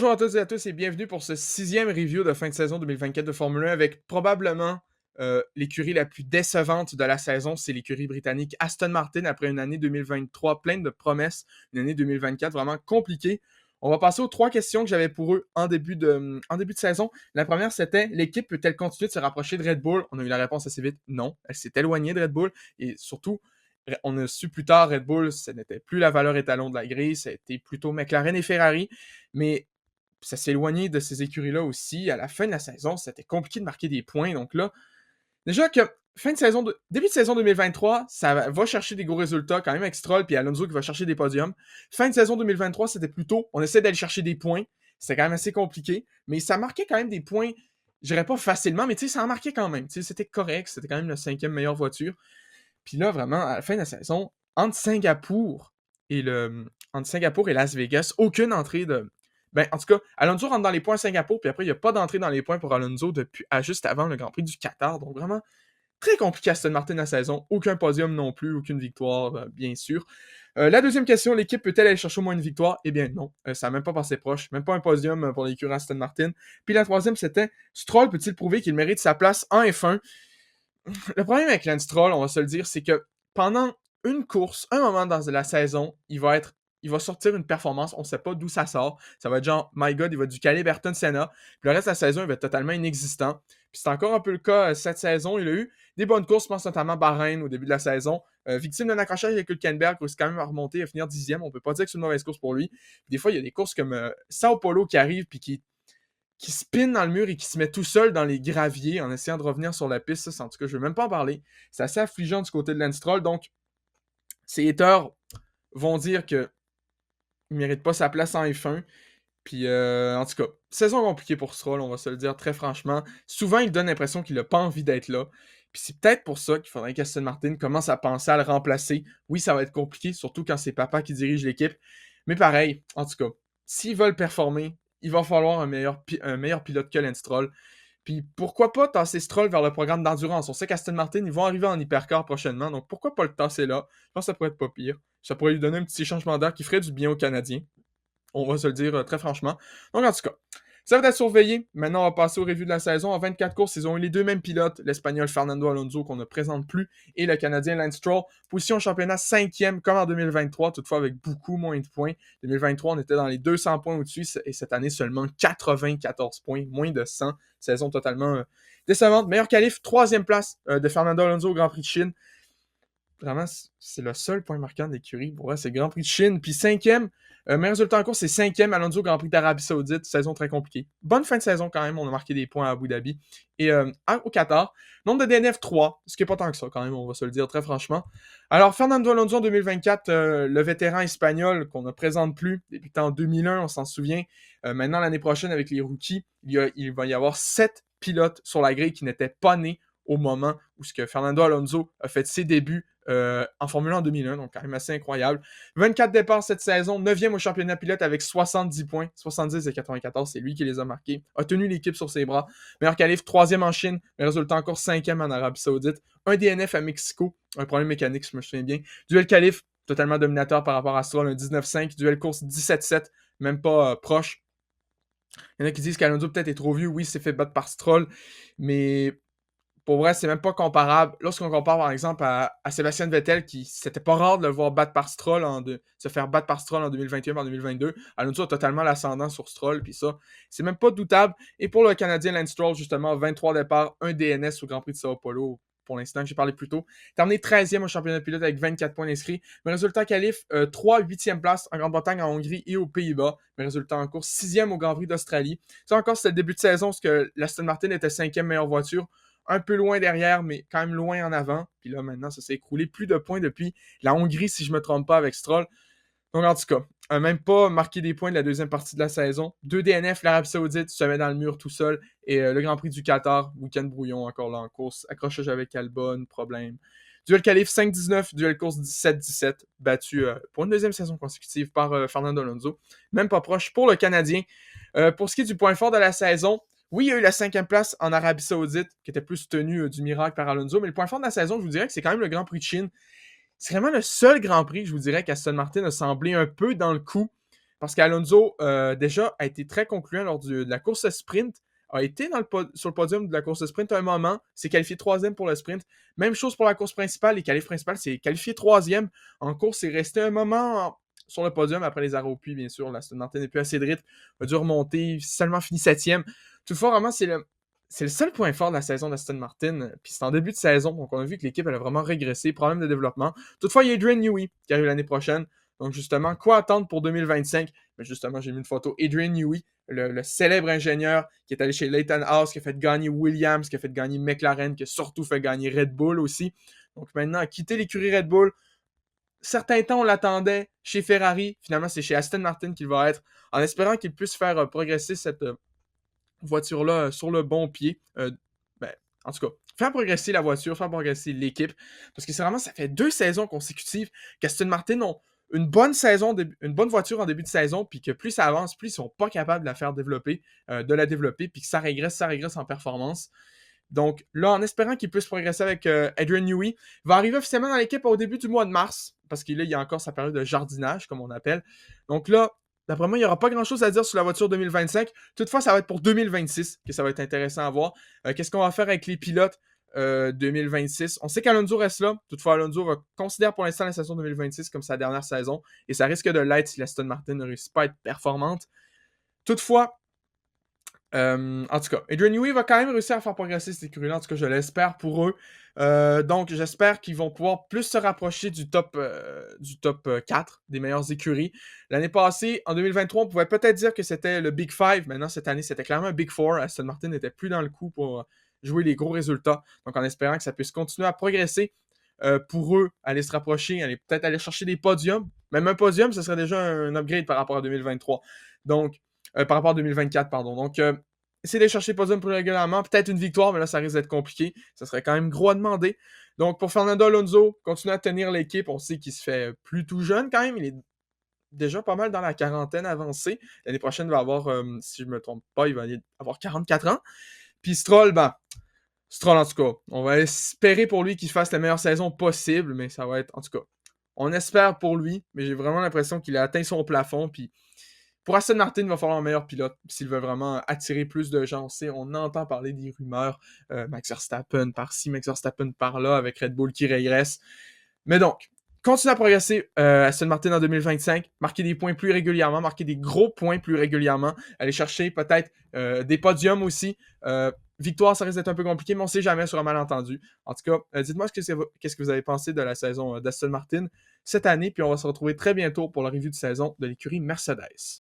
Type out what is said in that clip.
Bonjour à toutes et à tous et bienvenue pour ce 6e review de fin de saison 2024 de Formule 1 avec probablement l'écurie la plus décevante de la saison, c'est l'écurie britannique Aston Martin après une année 2023 pleine de promesses, une année 2024 vraiment compliquée. On va passer aux 3 questions que j'avais pour eux en début de saison. La première, c'était l'équipe peut-elle continuer de se rapprocher de Red Bull? On a eu la réponse assez vite, non. Elle s'est éloignée de Red Bull et surtout, on a su plus tard, Red Bull, ce n'était plus la valeur étalon de la grille, ça a été plutôt McLaren et Ferrari, mais ça s'est éloigné de ces écuries-là aussi. À la fin de la saison, c'était compliqué de marquer des points. Donc là, déjà que début de saison 2023, ça va chercher des gros résultats quand même avec Stroll puis Alonso qui va chercher des podiums. Fin de saison 2023, c'était plutôt, on essaie d'aller chercher des points. C'était quand même assez compliqué, mais ça marquait quand même des points, je dirais pas facilement, mais tu sais, ça en marquait quand même. Tu sais, c'était correct, c'était quand même la 5e meilleure voiture. Puis là, vraiment, à la fin de la saison, entre Singapour et Las Vegas, aucune entrée de. Ben, en tout cas, Alonso rentre dans les points à Singapour, puis après, il n'y a pas d'entrée dans les points pour Alonso juste avant le Grand Prix du Qatar. Donc, vraiment, très compliqué Aston Martin la saison. Aucun podium non plus, aucune victoire, bien sûr. La deuxième question, l'équipe peut-elle aller chercher au moins une victoire? Eh bien, non. Ça n'a même pas passé proche. Même pas un podium pour l'écurie Aston Martin. Puis la troisième, c'était Stroll peut-il prouver qu'il mérite sa place en F1? Le problème avec Lance Stroll, on va se le dire, c'est que pendant une course, un moment dans la saison, il va sortir une performance, on ne sait pas d'où ça sort. Ça va être genre, my God, il va du calibre Ayrton Senna. Puis le reste de la saison, il va être totalement inexistant. Puis c'est encore un peu le cas cette saison. Il a eu des bonnes courses, je pense notamment Bahreïn au début de la saison. Victime d'un accrochage avec Hülkenberg, où c'est quand même à remonter et à finir 10e. On peut pas dire que c'est une mauvaise course pour lui. Puis des fois, il y a des courses comme Sao Paulo qui arrivent puis qui spin dans le mur et qui se met tout seul dans les graviers en essayant de revenir sur la piste. Ça, en tout cas, je ne veux même pas en parler. C'est assez affligeant du côté de Lance Stroll. Donc, ces haters vont dire qu'il ne mérite pas sa place en F1. Puis, en tout cas, saison compliquée pour Stroll, on va se le dire très franchement. Souvent, il donne l'impression qu'il n'a pas envie d'être là. Puis c'est peut-être pour ça qu'il faudrait qu'Aston Martin commence à penser à le remplacer. Oui, ça va être compliqué, surtout quand c'est papa qui dirige l'équipe. Mais pareil, en tout cas, s'ils veulent performer, il va falloir un meilleur pilote que Lance Stroll. Puis pourquoi pas tasser Stroll vers le programme d'endurance? On sait qu'Aston Martin, ils vont arriver en hypercar prochainement, donc pourquoi pas le tasser là? Je pense que ça pourrait être pas pire. Ça pourrait lui donner un petit changement d'air qui ferait du bien aux Canadiens. On va se le dire très franchement. Donc en tout cas, ça va être surveillé. Maintenant, on va passer au review de la saison. En 24 courses, ils ont eu les deux mêmes pilotes, l'Espagnol Fernando Alonso qu'on ne présente plus et le Canadien Lance Stroll. Position au championnat 5e comme en 2023, toutefois avec beaucoup moins de points. 2023, on était dans les 200 points au-dessus et cette année seulement 94 points, moins de 100. Saison totalement décevante. Meilleur qualif, 3e place de Fernando Alonso au Grand Prix de Chine. Vraiment, c'est le seul point marquant de l'écurie. Pour moi, c'est le Grand Prix de Chine. Puis 5e, meilleur résultat en course, c'est 5e Alonso au Grand Prix d'Arabie Saoudite. Saison très compliquée. Bonne fin de saison quand même. On a marqué des points à Abu Dhabi. Et au Qatar, nombre de DNF 3, ce qui n'est pas tant que ça quand même, on va se le dire très franchement. Alors, Fernando Alonso en 2024, le vétéran espagnol qu'on ne présente plus, débutant en 2001, on s'en souvient. Maintenant, l'année prochaine, avec les rookies, il va y avoir 7 pilotes sur la grille qui n'étaient pas nés au moment où ce que Fernando Alonso a fait ses débuts en Formule 1 en 2001, donc quand même assez incroyable. 24 départs cette saison, 9e au championnat pilote avec 70 points, 70 et 94, c'est lui qui les a marqués, a tenu l'équipe sur ses bras. Meilleur qualif, 3e en Chine, mais résultat encore 5e en Arabie Saoudite. Un DNF à Mexico, un problème mécanique, je me souviens bien. Duel qualif, totalement dominateur par rapport à Stroll, un 19-5. Duel course, 17-7, même pas proche. Il y en a qui disent qu'Alonso peut-être est trop vieux. Oui, il s'est fait battre par Stroll, mais pour vrai, c'est même pas comparable. Lorsqu'on compare, par exemple, à Sébastien Vettel, qui c'était pas rare de le voir se faire battre par Stroll en 2021 en 2022. Alonso a totalement l'ascendant sur Stroll, puis ça, c'est même pas doutable. Et pour le Canadien Lance Stroll, justement, 23 départs, un DNS au Grand Prix de Sao Paulo, pour l'instant, que j'ai parlé plus tôt. Terminé 13e au championnat de pilote avec 24 points inscrits. Mais résultat qualif, 3 8e place en Grande-Bretagne, en Hongrie et aux Pays-Bas. Mais résultat en course, 6e au Grand Prix d'Australie. Ça encore, c'était le début de saison, parce que l'Aston Martin était 5e meilleure voiture. Un peu loin derrière, mais quand même loin en avant. Puis là, maintenant, ça s'est écroulé. Plus de points depuis la Hongrie, si je ne me trompe pas, avec Stroll. Donc, en tout cas, même pas marqué des points de la deuxième partie de la saison. 2 DNF, l'Arabie Saoudite se met dans le mur tout seul. Et le Grand Prix du Qatar, week-end brouillon, encore là en course. Accrochage avec Albon, problème. Duel qualif 5-19, duel course 17-17, battu pour une deuxième saison consécutive par Fernando Alonso. Même pas proche pour le Canadien. Pour ce qui est du point fort de la saison, oui, il y a eu la 5e place en Arabie Saoudite, qui était plus tenue du miracle par Alonso, mais le point fort de la saison, je vous dirais que c'est quand même le Grand Prix de Chine. C'est vraiment le seul Grand Prix, je vous dirais, qu'Aston Martin a semblé un peu dans le coup. parce qu'Alonso, déjà, a été très concluant lors de la course sprint, a été sur le podium de la course sprint à un moment, s'est qualifié troisième pour le sprint. Même chose pour la course principale, les qualifs principales, c'est qualifié troisième en course, c'est resté un moment sur le podium après les arrêts au puits, bien sûr. L'Aston Martin n'est plus assez de rythme, a dû remonter, seulement fini septième. Toutefois, vraiment, c'est le seul point fort de la saison d'Aston Martin. Puis c'est en début de saison, donc on a vu que l'équipe elle a vraiment régressé, problème de développement. Toutefois, il y a Adrian Newey qui arrive l'année prochaine. Donc justement, quoi attendre pour 2025? Mais justement, j'ai mis une photo. Adrian Newey, le célèbre ingénieur qui est allé chez Leyton House, qui a fait gagner Williams, qui a fait gagner McLaren, qui a surtout fait gagner Red Bull aussi. Donc maintenant, a quitté l'écurie Red Bull. Certains temps, on l'attendait chez Ferrari. Finalement, c'est chez Aston Martin qu'il va être, en espérant qu'il puisse faire progresser cette voiture-là sur le bon pied. En tout cas, faire progresser la voiture, faire progresser l'équipe. Parce que c'est vraiment, ça fait 2 saisons consécutives qu'Aston Martin ont une bonne saison, une bonne voiture en début de saison, puis que plus ça avance, plus ils sont pas capables de la faire développer, puis que ça régresse en performance. Donc là, en espérant qu'il puisse progresser avec Adrian Newey, il va arriver officiellement dans l'équipe au début du mois de mars, parce qu'il y a encore sa période de jardinage, comme on appelle. Donc là, d'après moi, il n'y aura pas grand-chose à dire sur la voiture 2025. Toutefois, ça va être pour 2026 que ça va être intéressant à voir. Qu'est-ce qu'on va faire avec les pilotes 2026? On sait qu'Alonso reste là. Toutefois, Alonso va considérer pour l'instant la saison 2026 comme sa dernière saison. Et ça risque de l'être si l'Aston Martin ne réussit pas à être performante. Toutefois, en tout cas, Adrian Newey va quand même réussir à faire progresser cette écurie-là. En tout cas, je l'espère pour eux. Donc, j'espère qu'ils vont pouvoir plus se rapprocher du top 4 des meilleures écuries. L'année passée, en 2023, on pouvait peut-être dire que c'était le Big Five. Maintenant, cette année, c'était clairement un Big Four. Aston Martin n'était plus dans le coup pour jouer les gros résultats. Donc, en espérant que ça puisse continuer à progresser pour eux, aller se rapprocher, peut-être aller chercher des podiums. Même un podium, ce serait déjà un upgrade par rapport à 2023. Donc, par rapport à 2024, pardon. Donc, essayer d'aller chercher le podium plus régulièrement. Peut-être une victoire, mais là, ça risque d'être compliqué. Ça serait quand même gros à demander. Donc, pour Fernando Alonso, continuer à tenir l'équipe. On sait qu'il se fait plus tout jeune quand même. Il est déjà pas mal dans la quarantaine avancée. L'année prochaine, il va avoir, si je ne me trompe pas, il va avoir 44 ans. Puis Stroll, Stroll en tout cas, on va espérer pour lui qu'il fasse la meilleure saison possible, mais ça va être, en tout cas, on espère pour lui, mais j'ai vraiment l'impression qu'il a atteint son plafond, puis pour Aston Martin, il va falloir un meilleur pilote s'il veut vraiment attirer plus de gens. On entend parler des rumeurs, Max Verstappen par-ci, Max Verstappen par-là, avec Red Bull qui régresse. Mais donc, continuer à progresser Aston Martin en 2025, marquer des points plus régulièrement, marquer des gros points plus régulièrement, aller chercher peut-être des podiums aussi. Victoire, ça risque d'être un peu compliqué, mais on ne sait jamais sur un malentendu. En tout cas, dites-moi qu'est-ce que vous avez pensé de la saison d'Aston Martin cette année, puis on va se retrouver très bientôt pour la review de saison de l'écurie Mercedes.